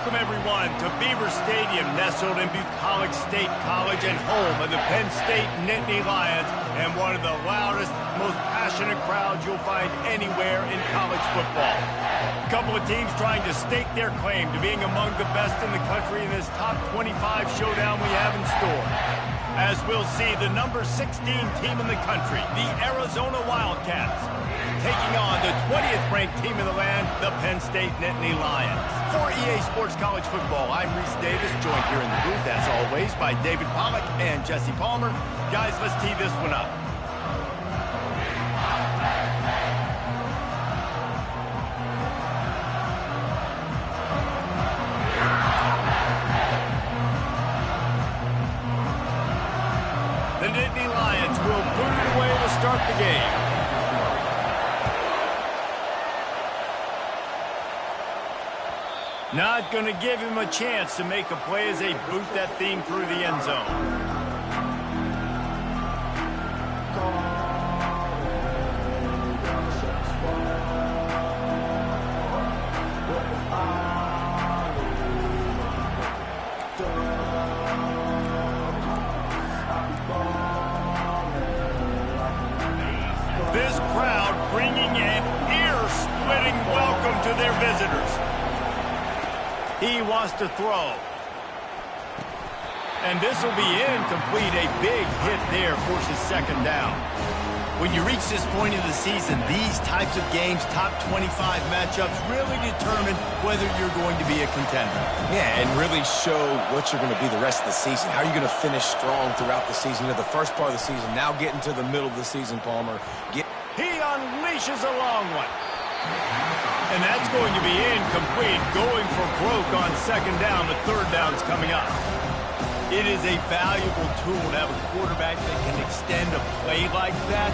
Welcome, everyone, to Beaver Stadium, nestled in Bucolic State College and home of the Penn State Nittany Lions, and one of the loudest, most passionate crowds you'll find anywhere in college football. A couple of teams trying to stake their claim to being among the best in the country in this top 25 showdown we have in store. As we'll see, the number 16 team in the country, the Arizona Wildcats, taking on the 20th ranked team in the land, the Penn State Nittany Lions. For EA Sports College Football, I'm Reese Davis, joined here in the booth, as always, by David Pollack and Jesse Palmer. Guys, let's tee this one up. The Nittany Lions will put it away to start the game. Not going to give him a chance to make a play as they boot that thing through the end zone. This crowd bringing an ear-splitting welcome to their visitors. He wants to throw. And this will be incomplete. A big hit there forces second down. When you reach this point in the season, these types of games, top 25 matchups, really determine whether you're going to be a contender. Yeah, and really show what you're going to be the rest of the season. How are you going to finish strong throughout the season? The first part of the season, now getting to the middle of the season, Palmer. He unleashes a long one. And that's going to be incomplete, going for broke on second down. The third down's coming up. It is a valuable tool to have a quarterback that can extend a play like that.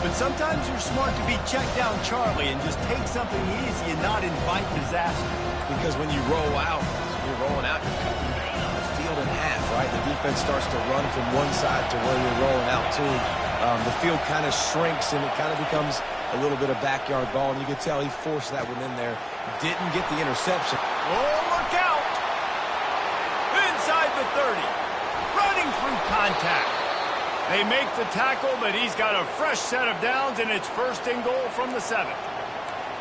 But sometimes you're smart to be check down Charlie and just take something easy and not invite disaster. Because when you roll out, you're rolling out, you're cutting the field in half, right? The defense starts to run from one side to where you're rolling out to. The field kind of shrinks and it kind of becomes a little bit of backyard ball, and you can tell he forced that one in there. Didn't get the interception. Oh, look out! Inside the 30. Running through contact. They make the tackle, but he's got a fresh set of downs, and it's first and goal from the 7.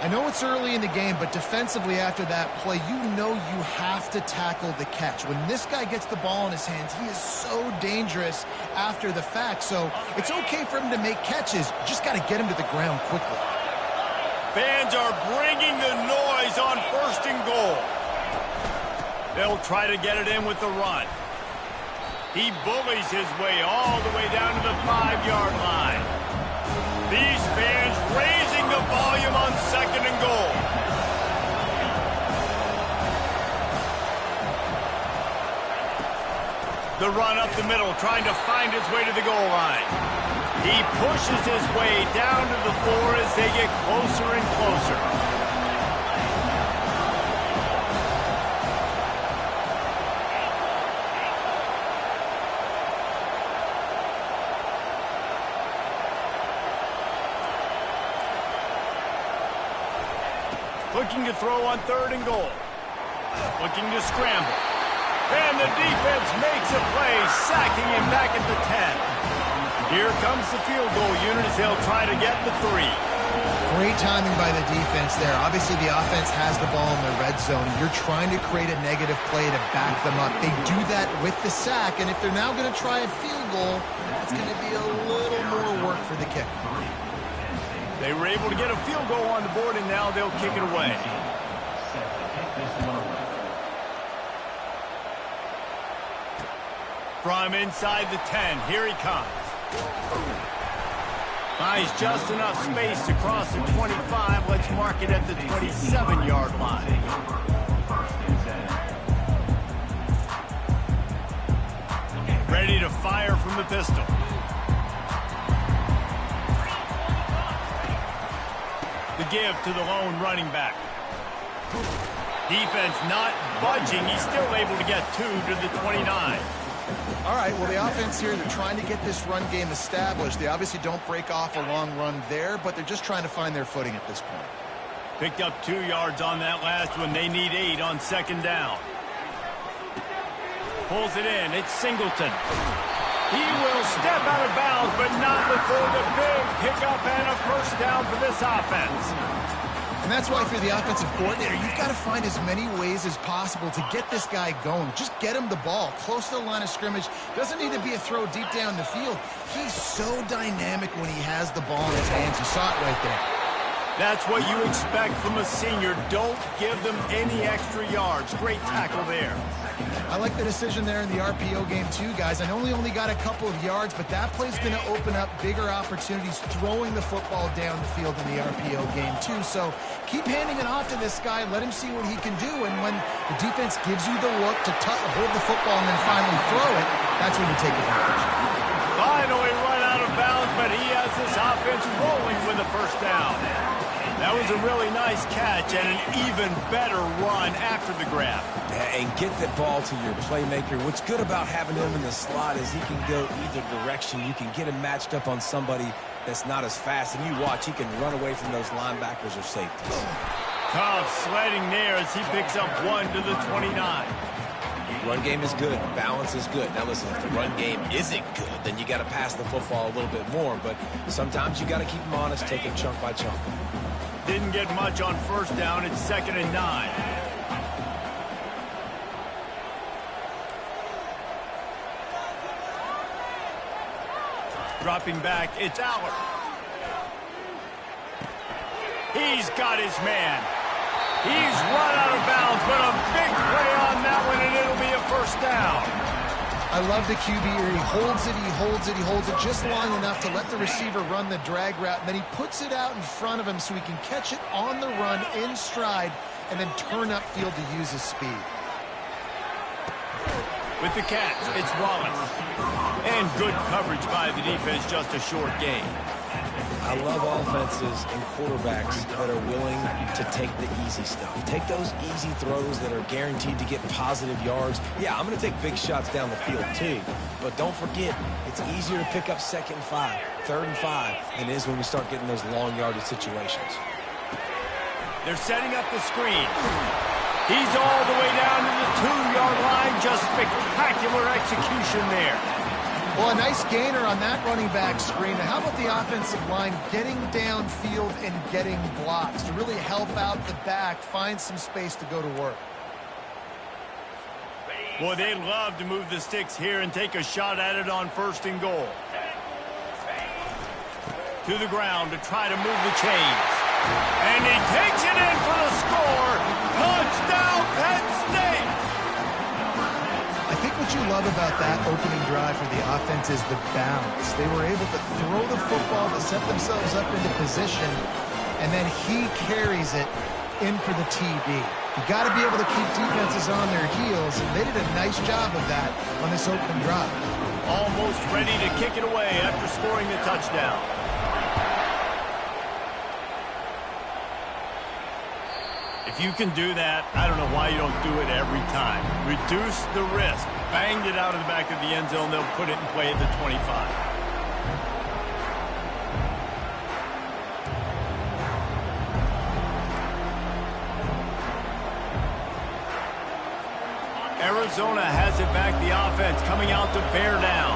I know it's early in the game, but defensively after that play, you know you have to tackle the catch. When this guy gets the ball in his hands, he is so dangerous after the fact. So it's okay for him to make catches. You just got to get him to the ground quickly. Fans are bringing the noise on first and goal. They'll try to get it in with the run. He bullies his way all the way down to the 5-yard line. These fans raising the volume on second and goal. The run up the middle, trying to find his way to the goal line. He pushes his way down to the 4 as they get closer and closer. Looking to throw on third and goal. Looking to scramble. And the defense makes a play, sacking him back at the 10. Here comes the field goal unit as they'll try to get the 3. Great timing by the defense there. Obviously, the offense has the ball in the red zone. You're trying to create a negative play to back them up. They do that with the sack, and if they're now going to try a field goal, that's going to be a little more work for the kicker. They were able to get a field goal on the board, and now they'll kick it away. From inside the 10, here he comes. Buys just enough space to cross the 25. Let's mark it at the 27-yard line. Ready to fire from the pistol. The give to the lone running back. Defense not budging. He's still able to get 2 to the 29. All right, well, the offense here, they're trying to get this run game established. They obviously don't break off a long run there, but they're just trying to find their footing at this point. Picked up 2 yards on that last one. They need 8 on second down. Pulls it in. It's Singleton. He will step out of bounds, but not before the big pickup and a first down for this offense. And that's why, for the offensive coordinator, you've got to find as many ways as possible to get this guy going. Just get him the ball close to the line of scrimmage. Doesn't need to be a throw deep down the field. He's so dynamic when he has the ball in his hands. You saw it right there. That's what you expect from a senior. Don't give them any extra yards. Great tackle there. I like the decision there in the RPO game too, guys. I know he only got a couple of yards, but that play's going to open up bigger opportunities throwing the football down the field in the RPO game too. So keep handing it off to this guy. Let him see what he can do. And when the defense gives you the look to hold the football and then finally throw it, that's when you take advantage. Finally run out of bounds, but he has this offense rolling with a first down. That was a really nice catch and an even better run after the grab. And get the ball to your playmaker. What's good about having him in the slot is he can go either direction. You can get him matched up on somebody that's not as fast. And you watch, he can run away from those linebackers or safeties. Tough sledding there as he picks up 1 to the 29. Run game is good. Balance is good. Now listen, if the run game isn't good, then you got to pass the football a little bit more. But sometimes you got to keep them honest, take it chunk by chunk. Didn't get much on first down. It's 2nd and 9. Dropping back, it's Aller. He's got his man. He's run out of bounds, but a big play on that one, and it'll be a first down. I love the QB here. He holds it, he holds it, he holds it just long enough to let the receiver run the drag route, and then he puts it out in front of him so he can catch it on the run in stride and then turn upfield to use his speed. With the catch, it's Wallace. And good coverage by the defense, just a short gain. I love offenses and quarterbacks that are willing to take the easy stuff. Take those easy throws that are guaranteed to get positive yards. Yeah, I'm going to take big shots down the field too. But don't forget, it's easier to pick up 2nd and 5, 3rd and 5 than it is when we start getting those long yardage situations. They're setting up the screen. He's all the way down to the 2-yard line. Just spectacular execution there. Well, a nice gainer on that running back screen. Now, how about the offensive line getting downfield and getting blocks to really help out the back, find some space to go to work? Boy, they love to move the sticks here and take a shot at it on 1st and goal. To the ground to try to move the chains. And he takes it in for the score. Touchdown, Penn State! I think what you love about that opening drive for the offense is the balance. They were able to throw the football to set themselves up into position, and then he carries it in for the TD. You got to be able to keep defenses on their heels, and they did a nice job of that on this opening drive. Almost ready to kick it away after scoring the touchdown. If you can do that, I don't know why you don't do it every time. Reduce the risk. Banged it out of the back of the end zone. They'll put it in play at the 25. Arizona has it back. The offense coming out to bear down.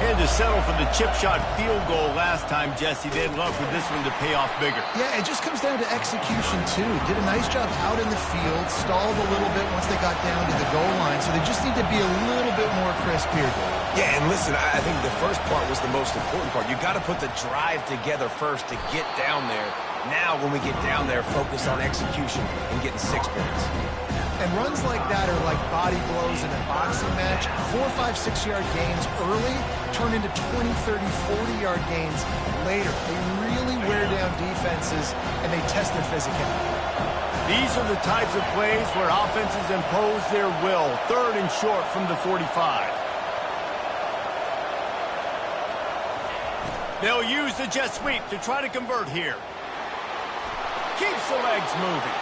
Had to settle for the chip shot field goal last time, Jesse. They'd love for this one to pay off bigger. Yeah, it just comes down to execution, too. Did a nice job out in the field, stalled a little bit once they got down to the goal line, so they just need to be a little bit more crisp here. Yeah, and listen, I think the first part was the most important part. You got to put the drive together first to get down there. Now, when we get down there, focus on execution and getting 6 points. And runs like that are like body blows in a boxing match. 4, 5, 6-yard gains early turn into 20, 30, 40-yard gains later. They really wear down defenses, and they test their physicality. These are the types of plays where offenses impose their will. 3rd and short from the 45. They'll use the jet sweep to try to convert here. Keeps the legs moving.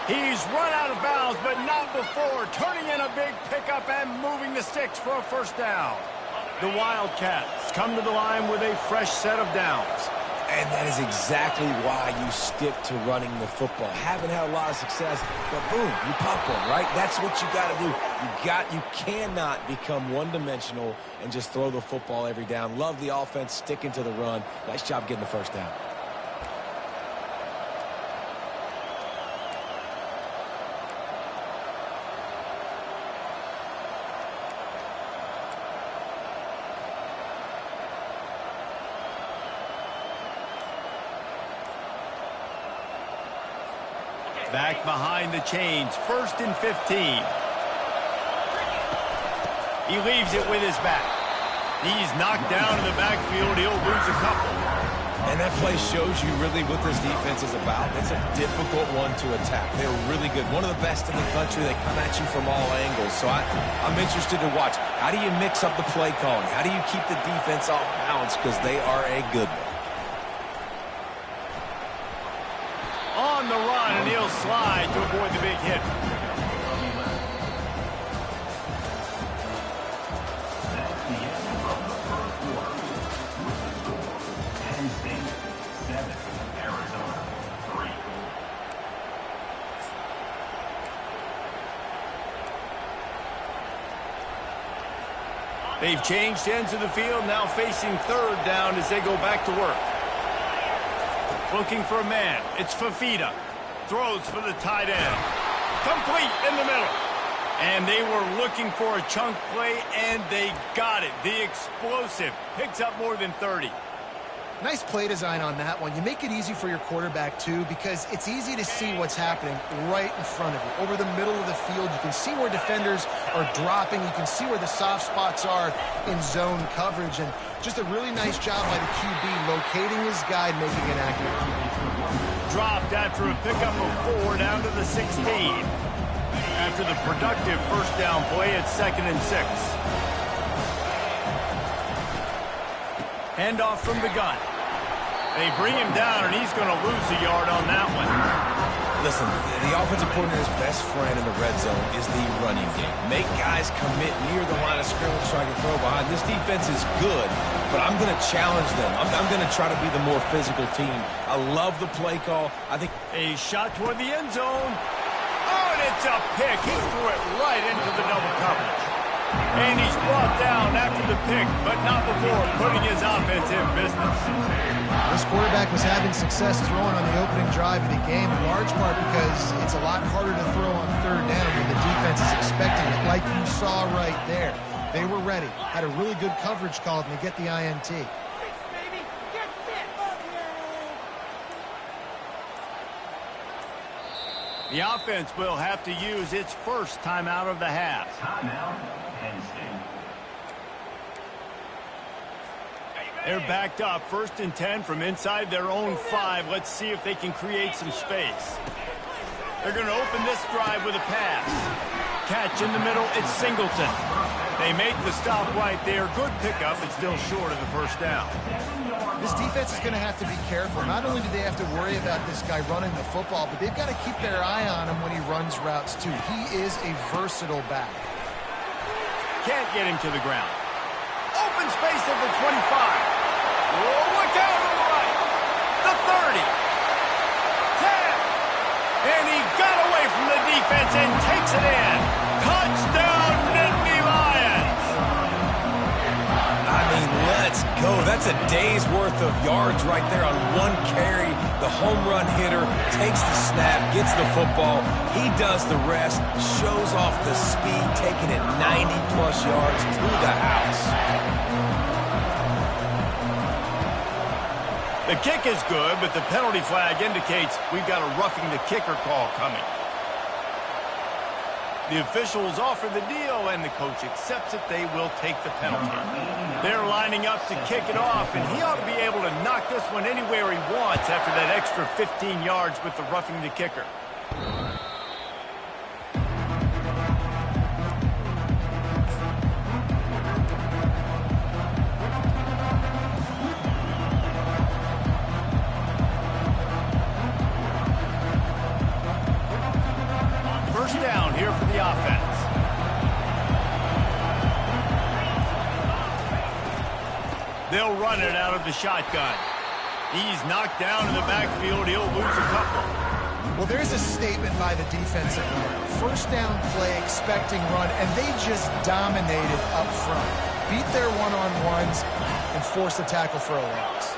He's run out of bounds, but not before. Turning in a big pickup and moving the sticks for a first down. The Wildcats come to the line with a fresh set of downs. And that is exactly why you stick to running the football. Haven't had a lot of success, but boom, you pop one, right? That's what you got to do. You cannot become one-dimensional and just throw the football every down. Love the offense, sticking to the run. Nice job getting the first down. Back behind the chains, 1st and 15. He leaves it with his back. He's knocked down in the backfield. He'll lose a couple. And that play shows you really what this defense is about. It's a difficult one to attack. They're really good. One of the best in the country. They come at you from all angles. So I'm interested to watch. How do you mix up the play calling? How do you keep the defense off balance? Because they are a good one. On the run, and he'll slide to avoid the big hit. That's the end of the first quarter. Penn State 7, Arizona 3. They've changed ends of the field, now facing 3rd down as they go back to work. Looking for a man. It's Fafita. Throws for the tight end. Complete in the middle. And they were looking for a chunk play, and they got it. The explosive picks up more than 30. Nice play design on that one. You make it easy for your quarterback, too, because it's easy to see what's happening right in front of you. Over the middle of the field, you can see where defenders are dropping. You can see where the soft spots are in zone coverage. And just a really nice job by the QB locating his guy, making it accurate. Dropped after a pickup of 4 down to the 16. After the productive 1st down play, it's 2nd and 6. Handoff from the gun. They bring him down, and he's going to lose a yard on that one. Listen, the offensive coordinator's best friend in the red zone is the running game. Make guys commit near the line of scrimmage so I can throw behind. This defense is good, but I'm going to challenge them. I'm going to try to be the more physical team. I love the play call. I think A shot toward the end zone. Oh, and it's a pick. He threw it right into the double coverage. And he's brought down after the pick, but not before putting his offense in business. This quarterback was having success throwing on the opening drive of the game, in large part because it's a lot harder to throw on 3rd down when the defense is expecting it, like you saw right there. They were ready, had a really good coverage call, and they get the INT. The offense will have to use its first timeout of the half. Timeout, Penn State. They're backed up, 1st and 10 from inside their own 5. Let's see if they can create some space. They're going to open this drive with a pass. Catch in the middle, it's Singleton. They make the stop right there. Good pickup, but still short of the 1st down. This defense is going to have to be careful. Not only do they have to worry about this guy running the football, but they've got to keep their eye on him when he runs routes, too. He is a versatile back. Can't get him to the ground. Open space at the 25. Oh, look out on the right. The 30. 10. And he got away from the defense and takes it in. Touchdown, Nittany Lions. I mean, let's go. That's a day's worth of yards right there on one carry. The home run hitter takes the snap, gets the football. He does the rest, shows off the speed, taking it 90-plus yards through the house. The kick is good, but the penalty flag indicates we've got a roughing the kicker call coming. The officials offer the deal, and the coach accepts it. They will take the penalty. They're lining up to kick it off, and he ought to be able to knock this one anywhere he wants after that extra 15 yards with the roughing the kicker. First down here for the offense. They'll run it out of the shotgun. He's knocked down in the backfield. He'll lose a couple. Well, there's a statement by the defensive line. First down play, expecting run, and they just dominated up front. Beat their one-on-ones and forced a tackle for a loss.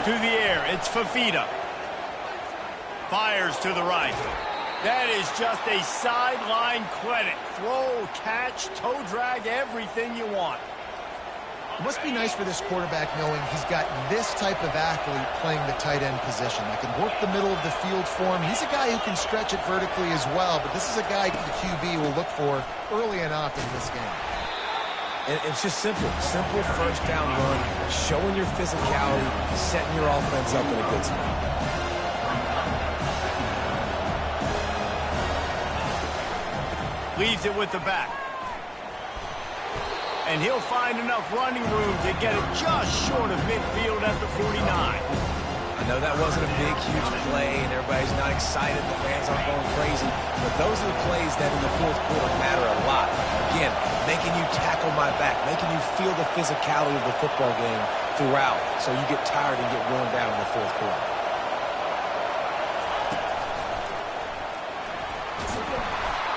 To the air, it's Fafita. Fires to the right. That is just a sideline clinic. Throw, catch, toe drag, everything you want. It must be nice for this quarterback knowing he's got this type of athlete playing the tight end position that can work the middle of the field for him. He's a guy who can stretch it vertically as well, but this is a guy the QB will look for early and often in this game. And it's just simple first down run, showing your physicality, setting your offense up in a good spot. Leaves it with the back. And he'll find enough running room to get it just short of midfield at the 49. I know that wasn't a big, huge play, and everybody's not excited. The fans aren't going crazy. But those are the plays that in the fourth quarter matter a lot. Again, making you tackle my back, making you feel the physicality of the football game throughout, so you get tired and get worn down in the fourth quarter.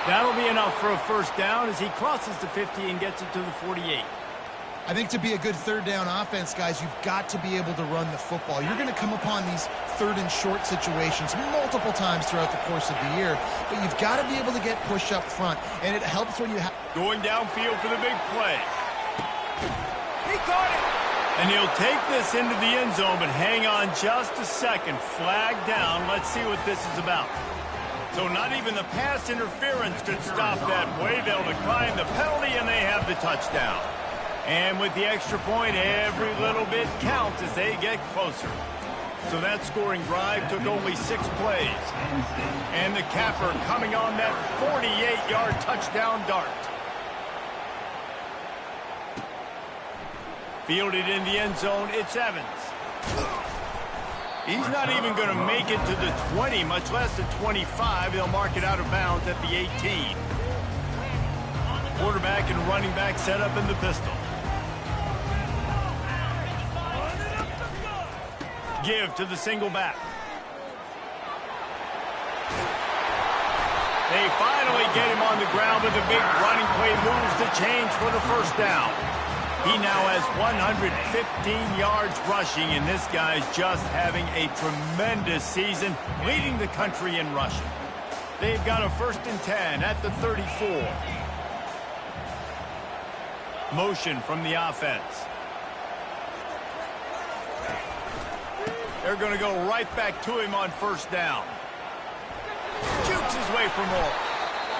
That'll be enough for a first down as he crosses the 50 and gets it to the 48. I think to be a good third down offense, guys, you've got to be able to run the football. You're going to come upon these third and short situations multiple times throughout the course of the year, but you've got to be able to get push up front, and it helps when you have... Going downfield for the big play. He caught it! And he'll take this into the end zone, but hang on just a second. Flag down. Let's see what this is about. So not even the pass interference could stop that play. They'll decline the penalty, and they have the touchdown. And with the extra point, every little bit counts as they get closer. So that scoring drive took only 6 plays. And the capper coming on that 48-yard touchdown dart. Fielded in the end zone, it's Evans. He's not even going to make it to the 20, much less the 25. They'll mark it out of bounds at the 18. Quarterback and running back set up in the pistol. Give to the single back. They finally get him on the ground with a big running play, moves the chains for the first down. He now has 115 yards rushing, and this guy's just having a tremendous season, leading the country in rushing. They've got a 1st and 10 at the 34. Motion from the offense. They're going to go right back to him on first down. Shoots his way for more.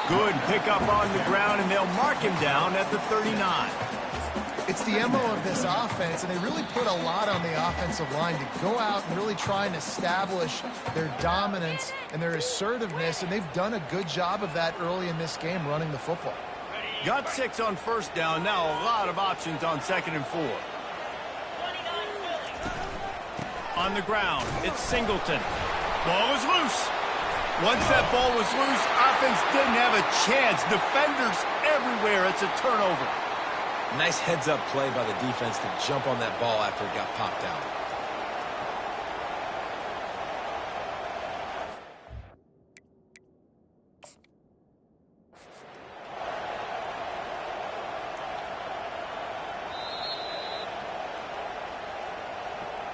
Good pickup on the ground, and they'll mark him down at the 39. It's the MO of this offense, and they really put a lot on the offensive line to go out and really try and establish their dominance and their assertiveness, and they've done a good job of that early in this game running the football. Got 6 on first down. Now a lot of options on 2nd and 4. On the ground, it's Singleton. Ball is loose. Once that ball was loose, offense didn't have a chance. Defenders everywhere. It's a turnover. Nice heads-up play by the defense to jump on that ball after it got popped out.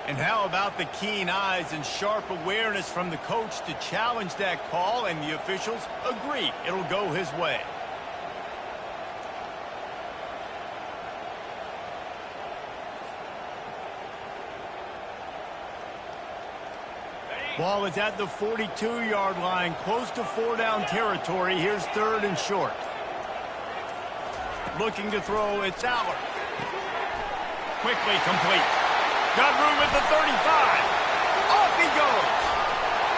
And how about the keen eyes and sharp awareness from the coach to challenge that call, and the officials agree it'll go his way. Ball is at the 42-yard line, close to 4-down territory. Here's 3rd and short. Looking to throw, it's Aller. Quickly complete. Got room at the 35. Off he goes.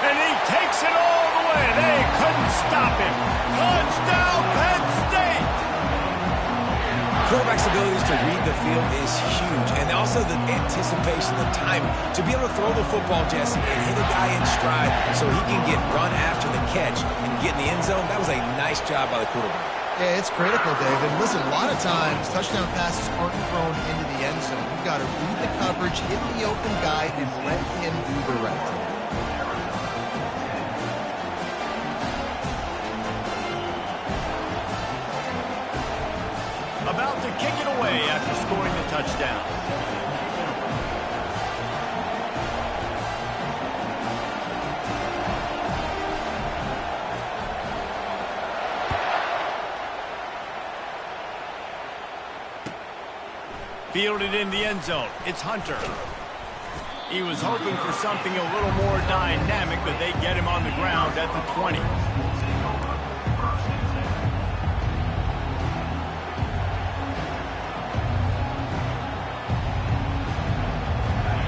And he takes it all the way. They couldn't stop him. Touchdown, Penn State! Quarterback's abilities to read the field is huge, and also the anticipation, the timing. To be able to throw the football, Jesse, and hit a guy in stride so he can get run after the catch and get in the end zone, that was a nice job by the quarterback. Yeah, it's critical, David. Listen, a lot of times, touchdown passes aren't thrown into the end zone. You've got to read the coverage, hit the open guy, and let him do the rest. About to kick it away after scoring the touchdown. Fielded in the end zone. It's Hunter. He was hoping for something a little more dynamic, but they get him on the ground at the 20.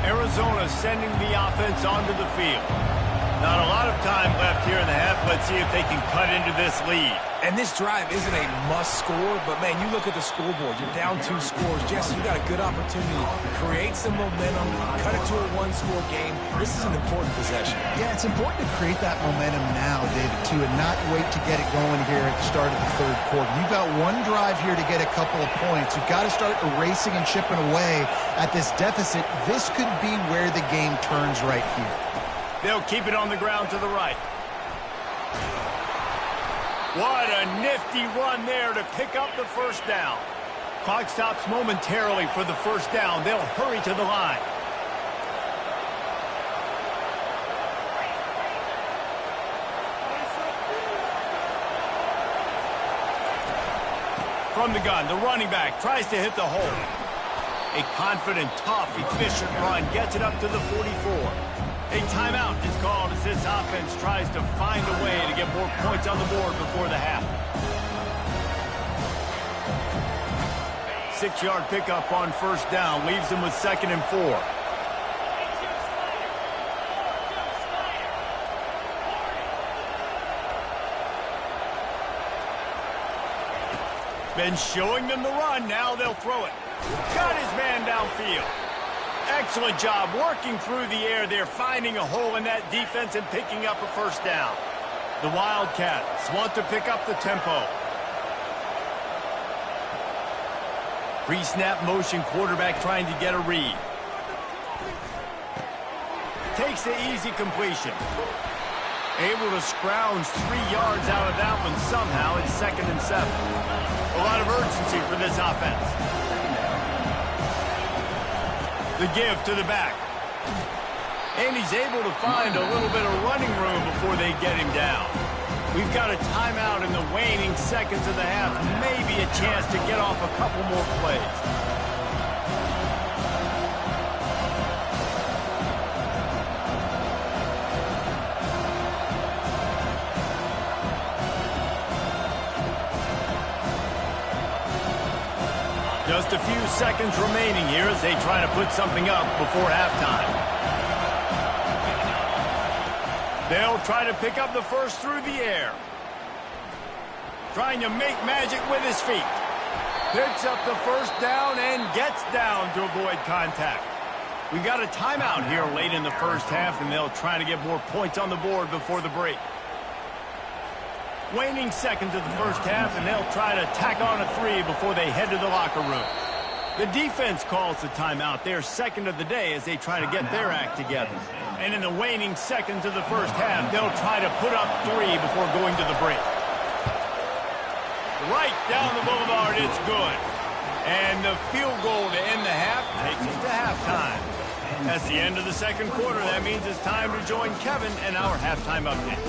Arizona sending the offense onto the field. Not a lot of time left here in the half. Let's see if they can cut into this lead. And this drive isn't a must score, but, man, you look at the scoreboard. You're down 2 scores. Jesse, you got a good opportunity to create some momentum, cut it to a 1-score game. This is an important possession. Yeah, it's important to create that momentum now, David, too, and not wait to get it going here at the start of the third quarter. You've got one drive here to get a couple of points. You've got to start erasing and chipping away at this deficit. This could be where the game turns right here. They'll keep it on the ground to the right. What a nifty run there to pick up the first down. Clock stops momentarily for the first down. They'll hurry to the line. From the gun, the running back tries to hit the hole. A confident, tough, efficient run gets it up to the 44. A timeout is called as this offense tries to find a way to get more points on the board before the half. 6-yard pickup on first down leaves them with 2nd and 4. Been showing them the run, now they'll throw it. Got his man downfield. Excellent job working through the air there, finding a hole in that defense and picking up a first down. The Wildcats want to pick up the tempo. Pre-snap motion quarterback trying to get a read. Takes the easy completion. Able to scrounge 3 yards out of that one somehow. It's 2nd and 7. A lot of urgency for this offense. The give to the back. And he's able to find a little bit of running room before they get him down. We've got a timeout in the waning seconds of the half. Maybe a chance to get off a couple more plays. Just a few seconds remaining here as they try to put something up before halftime. They'll try to pick up the first through the air. Trying to make magic with his feet. Picks up the first down and gets down to avoid contact. We got a timeout here late in the first half, and they'll try to get more points on the board before the break. Waning seconds of the first half, and they'll try to tack on a 3 before they head to the locker room. The defense calls the timeout. They're 2nd of the day as they try to get their act together. And in the waning seconds of the first half, they'll try to put up 3 before going to the break. Right down the boulevard, it's good. And the field goal to end the half takes us to halftime. That's the end of the second quarter. That means it's time to join Kevin and our halftime update.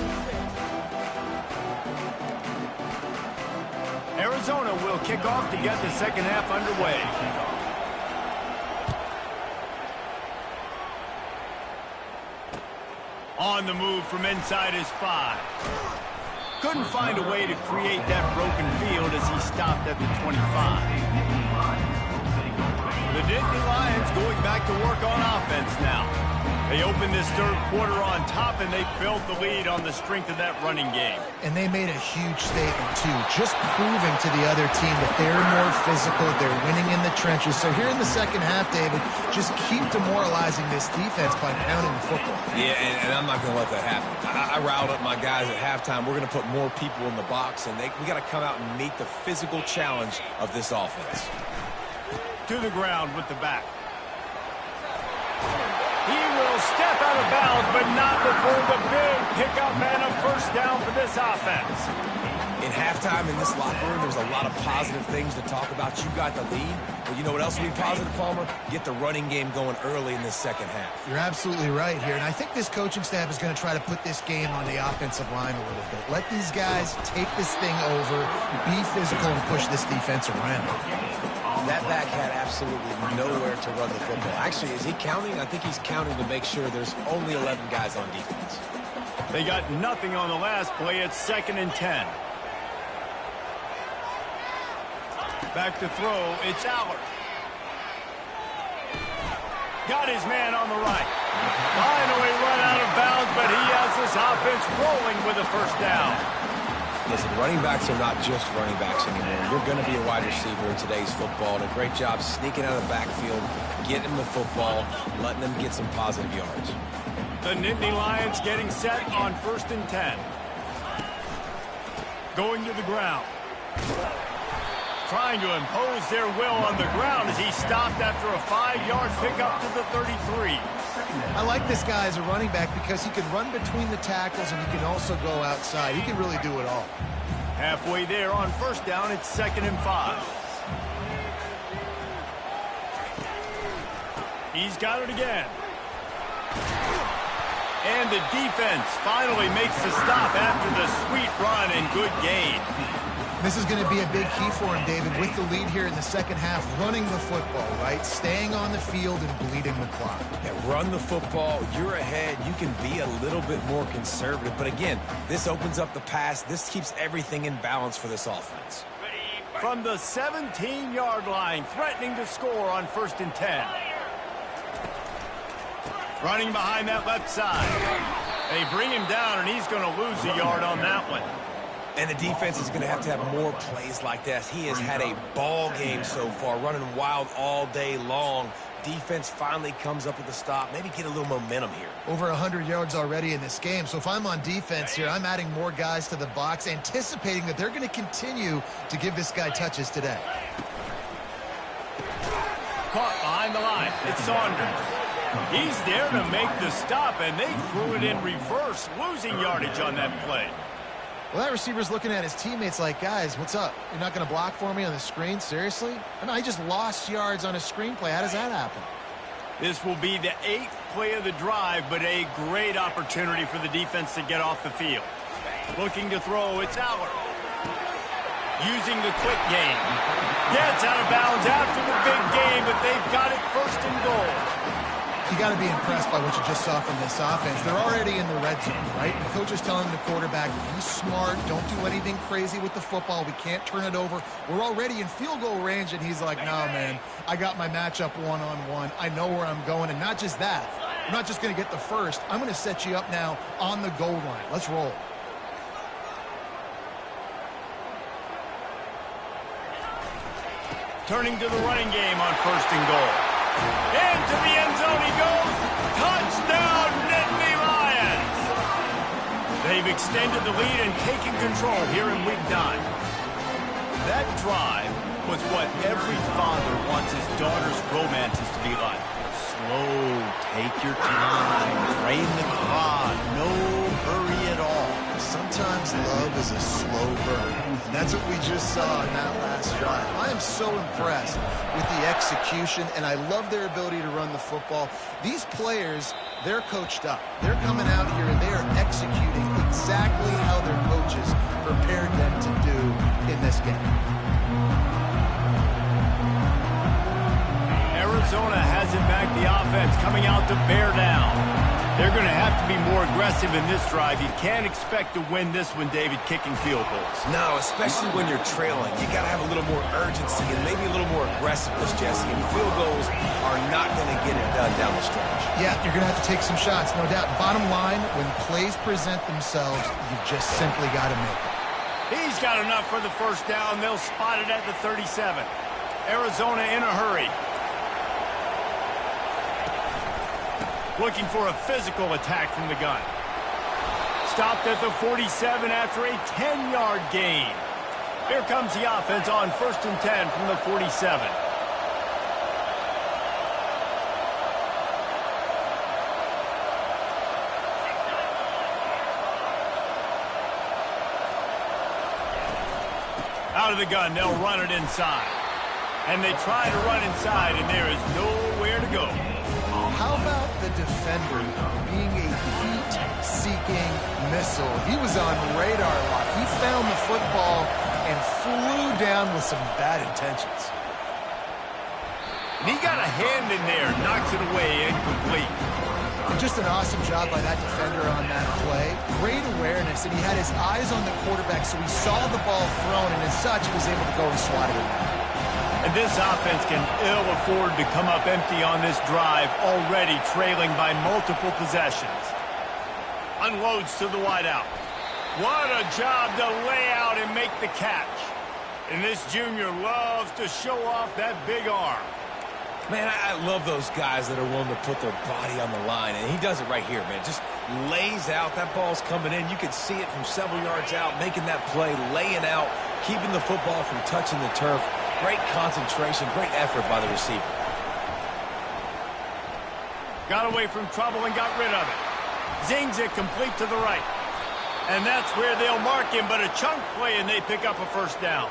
Arizona will kick off to get the second half underway. On the move from inside his 5. Couldn't find a way to create that broken field as he stopped at the 25. The Nittany Lions going back to work on offense now. They opened this third quarter on top, and they built the lead on the strength of that running game. And they made a huge statement, too, just proving to the other team that they're more physical, they're winning in the trenches. So here in the second half, David, just keep demoralizing this defense by pounding the football. Yeah, and I'm not going to let that happen. I riled up my guys at halftime. We're going to put more people in the box, and we got to come out and meet the physical challenge of this offense. To the ground with the back. He will step out of bounds, but not before the big pickup and a first down for this offense. In halftime in this locker room, there's a lot of positive things to talk about. You got the lead, but you know what else would be positive, Palmer? Get the running game going early in this second half. You're absolutely right here, and I think this coaching staff is going to try to put this game on the offensive line a little bit. Let these guys take this thing over, be physical, and push this defense around. That back had absolutely nowhere to run the football. Actually, is he counting? I think he's counting to make sure there's only 11 guys on defense. They got nothing on the last play. It's 2nd and 10. Back to throw. It's Allard. Got his man on the right. Finally run out of bounds, but he has this offense rolling with a first down. Listen, running backs are not just running backs anymore. You're going to be a wide receiver in today's football, and a great job sneaking out of the backfield, getting the football, letting them get some positive yards. The Nittany Lions getting set on 1st and 10. Going to the ground. Trying to impose their will on the ground as he stopped after a 5-yard pickup to the 33. I like this guy as a running back because he can run between the tackles and he can also go outside. He can really do it all. Halfway there on first down, it's 2nd and 5. He's got it again. And the defense finally makes the stop after the sweet run and good gain. This is going to be a big key for him, David, with the lead here in the second half, running the football, right? Staying on the field and bleeding the clock. Yeah, run the football. You're ahead. You can be a little bit more conservative. But again, this opens up the pass. This keeps everything in balance for this offense. From the 17-yard line, threatening to score on 1st and 10. Running behind that left side. They bring him down, and he's going to lose a yard on that one. And the defense is going to have more plays like this. He has had a ball game so far, running wild all day long. Defense finally comes up with a stop. Maybe get a little momentum here. Over 100 yards already in this game. So if I'm on defense here, I'm adding more guys to the box, anticipating that they're going to continue to give this guy touches today. Caught behind the line. It's Saunders. He's there to make the stop, and they threw it in reverse, losing yardage on that play. Well, that receiver's looking at his teammates like, guys, what's up? You're not going to block for me on the screen? Seriously? I mean, I just lost yards on a screenplay. How does that happen? This will be the 8th play of the drive, but a great opportunity for the defense to get off the field. Looking to throw, it's Allard. Using the quick game. Gets out of bounds after the big game, but they've got it 1st and goal. You got to be impressed by what you just saw from this offense. They're already in the red zone, right? The coach is telling the quarterback, be smart, don't do anything crazy with the football. We can't turn it over. We're already in field goal range, and he's like, nah, man, I got my matchup one-on-one. I know where I'm going, and not just that. I'm not just going to get the first. I'm going to set you up now on the goal line. Let's roll. Turning to the running game on 1st and goal. Into the end zone he goes. Touchdown, Nittany Lions. They've extended the lead and taken control here in week 9. That drive was what every father wants his daughter's romances to be like. Slow, take your time, train the car, no hurry at all. Sometimes love is a slow burn. And that's what we just saw in that last drive. I am so impressed with the execution, and I love their ability to run the football. These players, they're coached up. They're coming out here, and they are executing exactly how their coaches prepared them to do in this game. Arizona has it back, the offense coming out to bear down. They're going to have to be more aggressive in this drive. You can't expect to win this one, David, kicking field goals. No, especially when you're trailing. You got to have a little more urgency and maybe a little more aggressiveness, Jesse. And field goals are not going to get it done down the stretch. Yeah, you're going to have to take some shots, no doubt. Bottom line, when plays present themselves, you've just simply got to make it. He's got enough for the first down. They'll spot it at the 37. Arizona in a hurry. Looking for a physical attack from the gun. Stopped at the 47 after a 10-yard gain. Here comes the offense on 1st and 10 from the 47. Out of the gun, they'll run it inside. And they try to run inside, and there is nowhere to go. How about the defender being a heat-seeking missile? He was on radar lock. He found the football and flew down with some bad intentions. And he got a hand in there, knocks it away, incomplete. And just an awesome job by that defender on that play. Great awareness, and he had his eyes on the quarterback, so he saw the ball thrown, and as such, he was able to go and swat it in. And this offense can ill afford to come up empty on this drive, already trailing by multiple possessions. Unloads to the wideout. What a job to lay out and make the catch. And this junior loves to show off that big arm. Man, I love those guys that are willing to put their body on the line, and he does it right here, man. Just lays out. That ball's coming in. You can see it from several yards out, making that play, laying out, keeping the football from touching the turf. Great concentration, great effort by the receiver. Got away from trouble and got rid of it. Zings it complete to the right. And that's where they'll mark him, but a chunk play and they pick up a first down.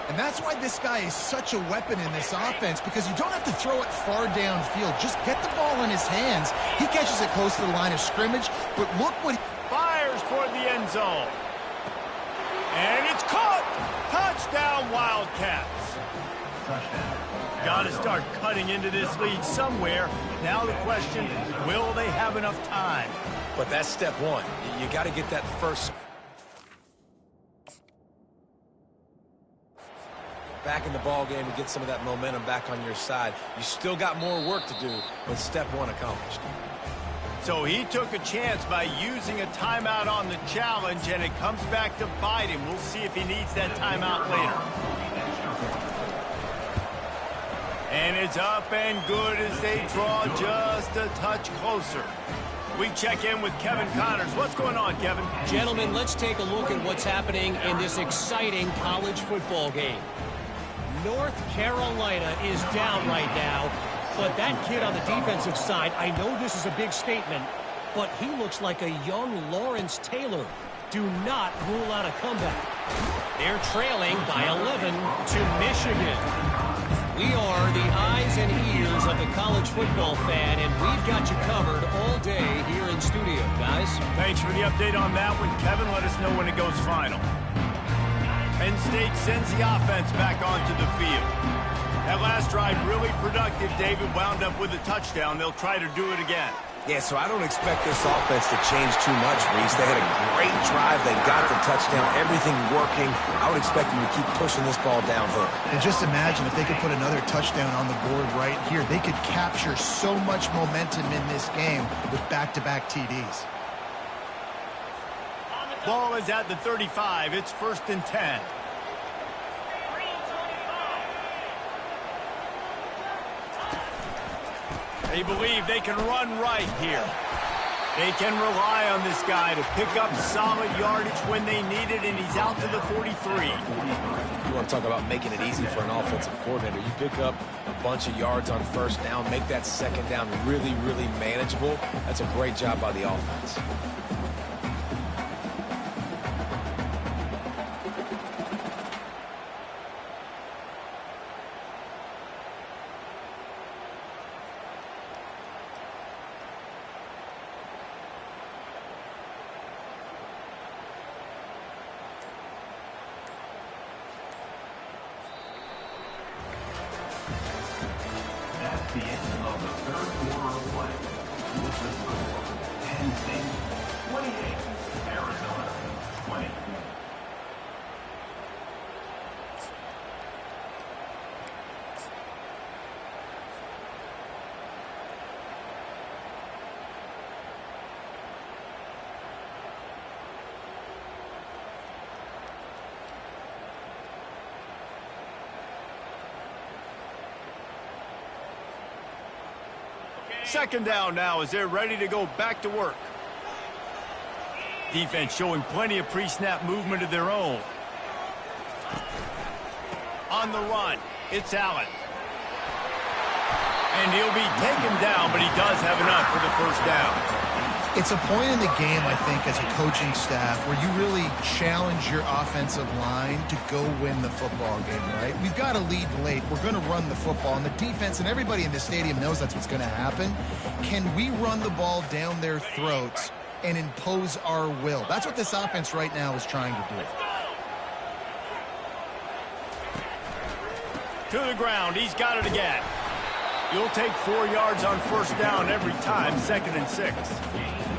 And that's why this guy is such a weapon in this offense, because you don't have to throw it far downfield. Just get the ball in his hands. He catches it close to the line of scrimmage, but look what... Fires toward the end zone. And it's caught! Touchdown, Wildcats. Got to start cutting into this lead somewhere. Now the question, will they have enough time? But that's step one. You got to get that first... back in the ball game and get some of that momentum back on your side. You still got more work to do, but step one accomplished. So he took a chance by using a timeout on the challenge, and it comes back to bite him. We'll see if he needs that timeout later. And it's up and good as they draw just a touch closer. We check in with Kevin Connors. What's going on, Kevin? Gentlemen, let's take a look at what's happening in this exciting college football game. North Carolina is down right now, but that kid on the defensive side, I know this is a big statement, but he looks like a young Lawrence Taylor. Do not rule out a comeback. They're trailing by 11 to Michigan. We are the eyes and ears of the college football fan, and we've got you covered all day here in studio, guys. Thanks for the update on that one, Kevin. Let us know when it goes final. Penn State sends the offense back onto the field. That last drive really productive. David wound up with a touchdown. They'll try to do it again. Yeah, so I don't expect this offense to change too much, Reese. They had a great drive. They got the touchdown. Everything working. I would expect them to keep pushing this ball downhill. And just imagine if they could put another touchdown on the board right here. They could capture so much momentum in this game with back-to-back TDs. Ball is at the 35. It's 1st and 10. They believe they can run right here. They can rely on this guy to pick up solid yardage when they need it, and he's out to the 43. You want to talk about making it easy for an offensive coordinator. You pick up a bunch of yards on first down, make that second down really, really manageable. That's a great job by the offense. The end of the third quarter of play. Second down now as they're ready to go back to work. Defense showing plenty of pre-snap movement of their own. On the run, it's Allen. And he'll be taken down, but he does have enough for the first down. It's a point in the game, I think, as a coaching staff where you really challenge your offensive line to go win the football game, right? We've got to lead late. We're going to run the football. And the defense and everybody in the stadium knows that's what's going to happen. Can we run the ball down their throats and impose our will? That's what this offense right now is trying to do. To the ground. He's got it again. You'll take 4 yards on first down every time, 2nd and 6.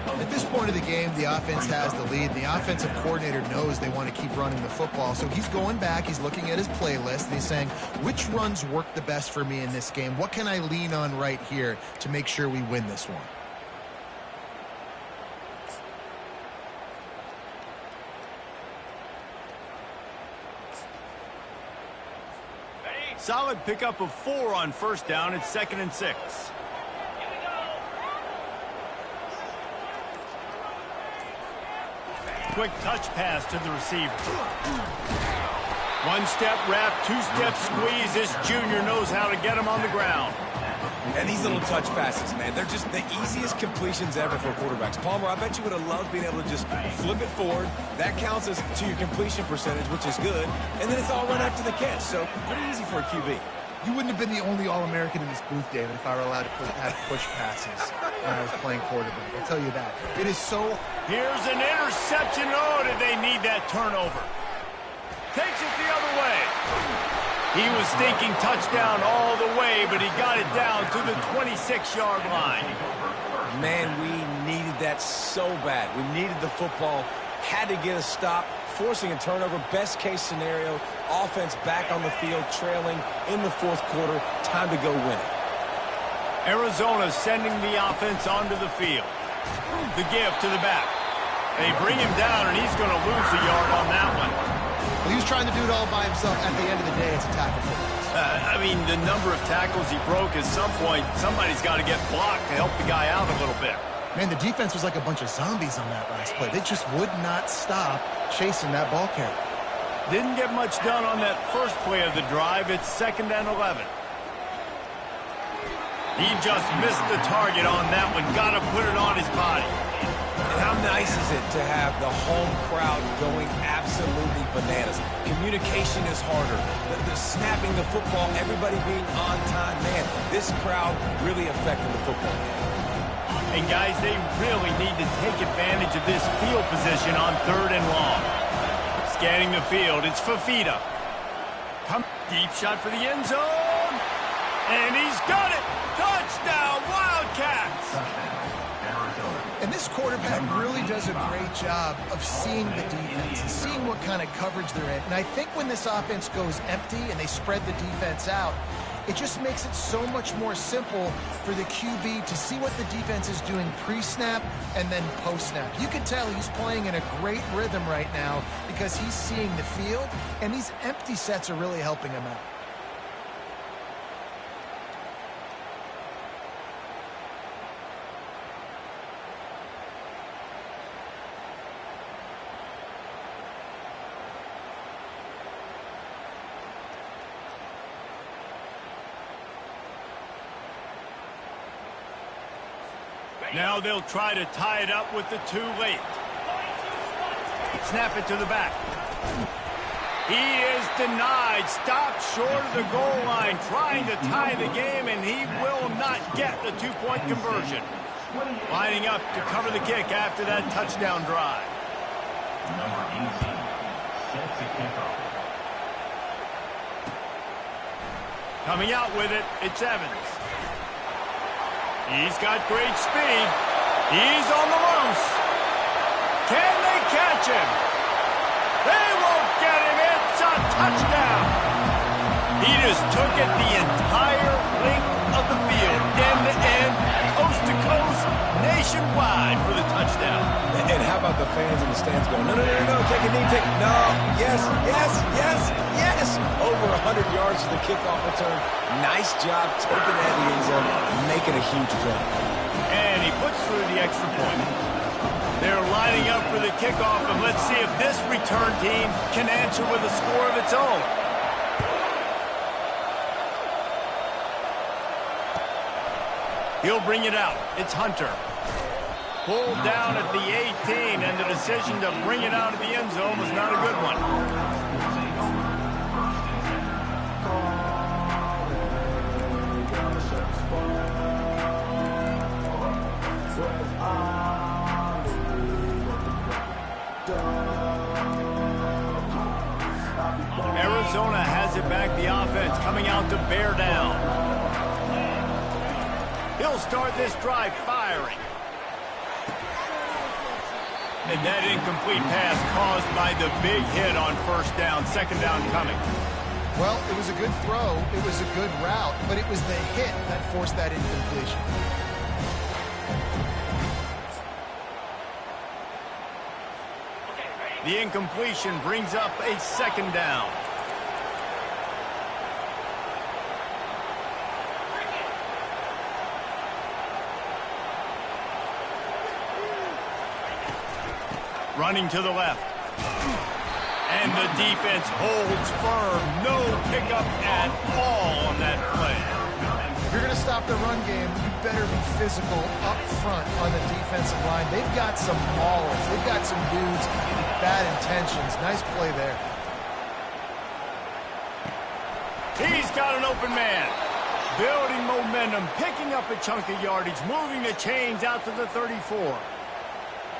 At this point of the game, the offense has the lead. The offensive coordinator knows they want to keep running the football. So he's going back, he's looking at his playlist, and he's saying, which runs work the best for me in this game? What can I lean on right here to make sure we win this one? Solid pickup of 4 on first down. It's 2nd and 6. Quick touch pass to the receiver. One step wrap, 2-step squeeze. This junior knows how to get him on the ground. And these little touch passes, man, they're just the easiest completions ever for quarterbacks. Palmer, I bet you would have loved being able to just flip it forward. That counts as to your completion percentage, which is good. And then it's all run after the catch. So pretty easy for a QB. You wouldn't have been the only All-American in this booth, David, if I were allowed to have push passes when I was playing quarterback. I'll tell you that. It is so... Here's an interception. Oh, did they need that turnover? Takes it the other way. He was thinking touchdown all the way, but he got it down to the 26-yard line. Man, we needed that so bad. We needed the football, had to get a stop, forcing a turnover. Best case scenario, offense back on the field, trailing in the fourth quarter. Time to go win it. Arizona sending the offense onto the field. The give to the back. They bring him down, and he's going to lose a yard on that one. Well, he was trying to do it all by himself. At the end of the day, it's a tackle for him. I mean, the number of tackles he broke, at some point, somebody's got to get blocked to help the guy out a little bit. Man, the defense was like a bunch of zombies on that last play. They just would not stop chasing that ball carrier. Didn't get much done on that first play of the drive. It's 2nd and 11. He just missed the target on that one. Got to put it on his body. And how nice is it to have the home crowd going absolutely bananas? Communication is harder. The snapping the football, everybody being on time. Man, this crowd really affecting the football game. And guys, they really need to take advantage of this field position on 3rd and long. Scanning the field, it's Fafita. Deep shot for the end zone. And he's got it. Touchdown, Wildcats. And this quarterback really does a great job of seeing the defense and seeing what kind of coverage they're in. And I think when this offense goes empty and they spread the defense out, it just makes it so much more simple for the QB to see what the defense is doing pre-snap and then post-snap. You can tell he's playing in a great rhythm right now because he's seeing the field, and these empty sets are really helping him out. Now they'll try to tie it up with the 2 late. Snap it to the back. He is denied. Stopped short of the goal line, trying to tie the game, and he will not get the 2-point conversion. Lining up to cover the kick after that touchdown drive. Number 18 sets the kickoff. Coming out with it, it's Evans. He's got great speed. He's on the loose. Can they catch him? They won't get him. It's a touchdown. He just took it the entire length of the field, end to end, coast to coast, nationwide for the touchdown. And how about the fans in the stands going, no, no, no, no, take a knee, no, yes, yes, yes, yes. Over 100 yards to the kickoff return. Nice job taking that in the end zone, making a huge play. And he puts through the extra point. They're lining up for the kickoff, and let's see if this return team can answer with a score of its own. He'll bring it out. It's Hunter. Pulled down at the 18, and the decision to bring it out of the end zone was not a good one. Arizona has it back, the offense coming out to bear down. He'll start this drive firing. And that incomplete pass caused by the big hit on first down, second down coming. Well, it was a good throw, it was a good route, but it was the hit that forced that incompletion. The incompletion brings up a second down. Running to the left. And the defense holds firm. No pickup at all on that play. If you're going to stop the run game, you better be physical up front on the defensive line. They've got some maulers. They've got some dudes with bad intentions. Nice play there. He's got an open man. Building momentum, picking up a chunk of yardage, moving the chains out to the 34.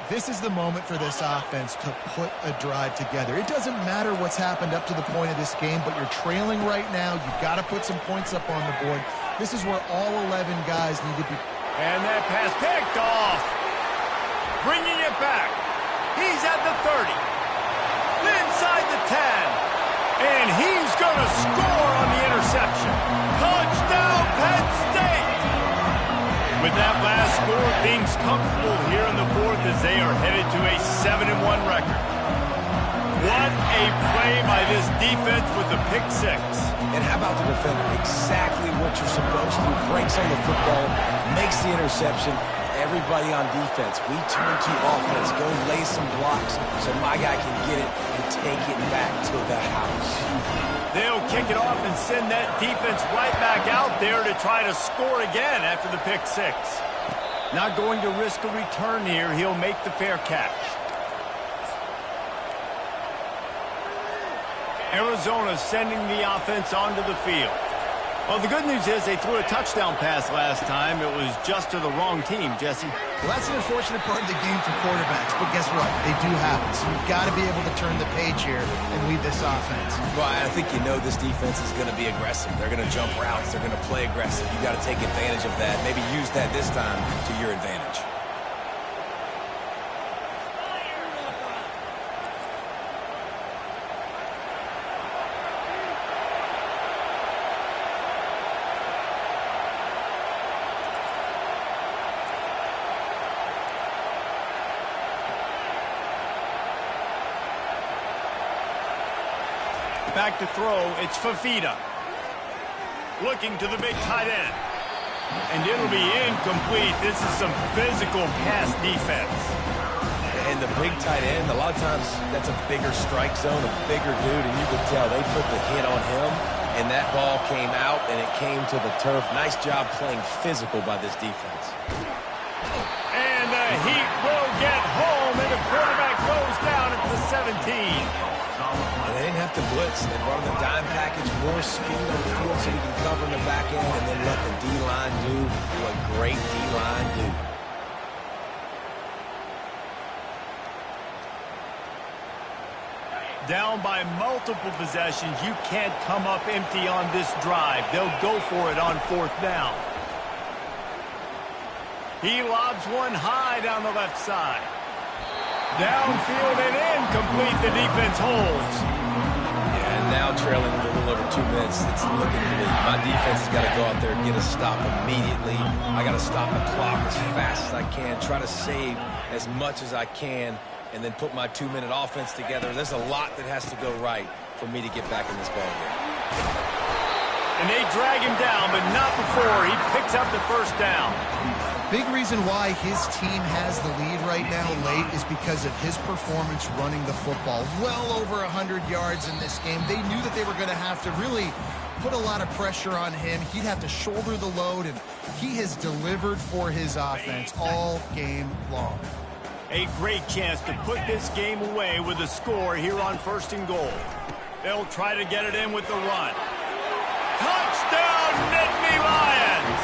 This is the moment for this offense to put a drive together. It doesn't matter what's happened up to the point of this game, but you're trailing right now. You've got to put some points up on the board. This is where all 11 guys need to be. And that pass picked off. Bringing it back. He's at the 30. Inside the 10. And he's going to score on the interception. Touchdown, Penn State! With that last score, things comfortable here in the fourth as they are headed to a 7-1 record. What a play by this defense with the pick six. And how about the defender? Exactly what you're supposed to. Breaks on the football, makes the interception. Everybody on defense, we turn to offense. Go lay some blocks so my guy can get it and take it back to the house. They'll kick it off and send that defense right back out there to try to score again after the pick six. Not going to risk a return here. He'll make the fair catch. Arizona sending the offense onto the field. Well, the good news is they threw a touchdown pass last time. It was just to the wrong team, Jesse. Well, that's an unfortunate part of the game for quarterbacks, but guess what? They do happen. So you've got to be able to turn the page here and lead this offense. Well, I think you know this defense is going to be aggressive. They're going to jump routes. They're going to play aggressive. You've got to take advantage of that. Maybe use that this time to your advantage. Back to throw, it's Fafita. Looking to the big tight end. And it'll be incomplete. This is some physical pass defense. And the big tight end, a lot of times that's a bigger strike zone, a bigger dude, and you could tell they put the hit on him, and that ball came out, and it came to the turf. Nice job playing physical by this defense. And the Heat will get home, and the quarterback goes down at the 17. And they didn't have to blitz. They brought in the dime package, more speed on the field so he can cover in the back end, and then let the D-line do what great D-line do. Down by multiple possessions, you can't come up empty on this drive. They'll go for it on fourth down. He lobs one high down the left side. Downfield and incomplete. The defense holds. Yeah, and now trailing with a little over 2 minutes. It's looking bleak. My defense has got to go out there and get a stop immediately. I got to stop the clock as fast as I can. Try to save as much as I can and then put my 2-minute offense together. There's a lot that has to go right for me to get back in this ballgame. And they drag him down, but not before he picks up the first down. Big reason why his team has the lead right now late is because of his performance running the football. Well over 100 yards in this game. They knew that they were going to have to really put a lot of pressure on him. He'd have to shoulder the load, and he has delivered for his offense all game long. A great chance to put this game away with a score here on 1st and goal. They'll try to get it in with the run. Touchdown, Nittany Lions!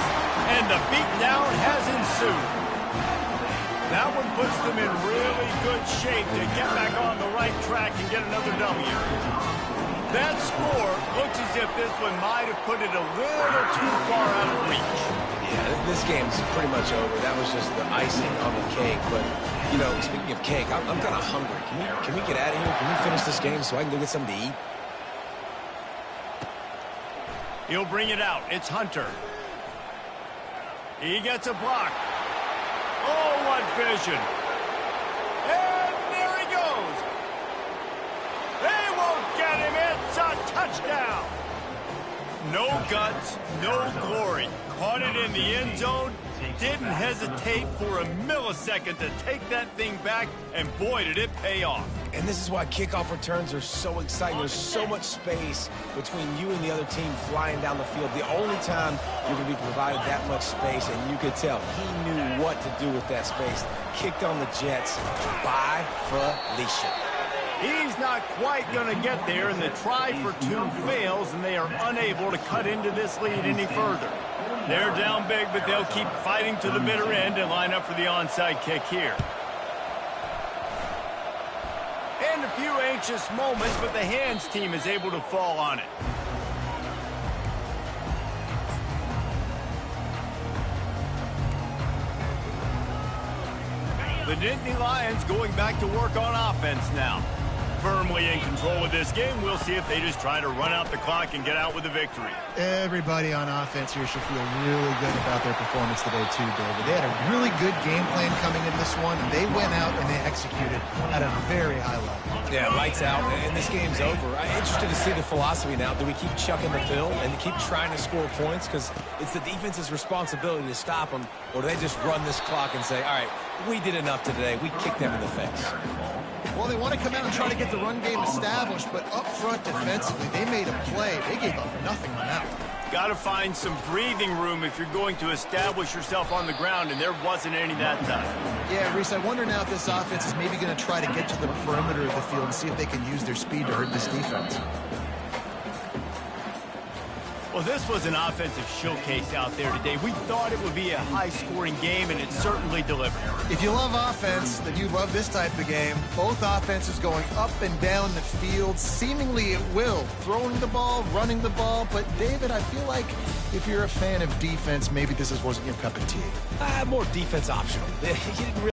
And the beatdown has ensued. That one puts them in really good shape to get back on the right track and get another W. That score looks as if this one might have put it a little too far out of reach. Yeah, this game's pretty much over. That was just the icing on the cake. But, you know, speaking of cake, I'm kind of hungry. Can we get out of here? Can we finish this game so I can go get something to eat? He'll bring it out. It's Hunter. He gets a block. Oh, what vision. And there he goes. They won't get him. It's a touchdown. No guts, no glory. Caught it in the end zone. Didn't hesitate for a millisecond to take that thing back, and boy, did it pay off. And this is why kickoff returns are so exciting. There's so much space between you and the other team flying down the field. The only time you're going to be provided that much space, and you could tell he knew what to do with that space. Kicked on the Jets. Bye, Felicia. He's not quite going to get there, and the try for two fails, and they are unable to cut into this lead any further. They're down big, but they'll keep fighting to the bitter end and line up for the onside kick here. And a few anxious moments, but the hands team is able to fall on it. The Nittany Lions going back to work on offense now. Firmly in control of this game. We'll see if they just try to run out the clock and get out with a victory. Everybody on offense here should feel really good about their performance today too, David. They had a really good game plan coming in this one, and they went out and they executed at a very high level. Yeah, lights out, and this game's over. I'm interested to see the philosophy now. Do we keep chucking the pill and keep trying to score points? Because it's the defense's responsibility to stop them, or do they just run this clock and say, all right, we did enough today. We kicked them in the face. Well, they want to come out and try to get the run game established, but up front defensively, they made a play. They gave up nothing on that one. Got to find some breathing room if you're going to establish yourself on the ground, and there wasn't any that time. Yeah, Reese, I wonder now if this offense is maybe going to try to get to the perimeter of the field and see if they can use their speed to hurt this defense. Well, this was an offensive showcase out there today. We thought it would be a high-scoring game, and it certainly delivered. If you love offense, then you love this type of game. Both offenses going up and down the field, seemingly at will. Throwing the ball, running the ball. But, David, I feel like if you're a fan of defense, maybe this wasn't your cup of tea. More defense optional. You didn't really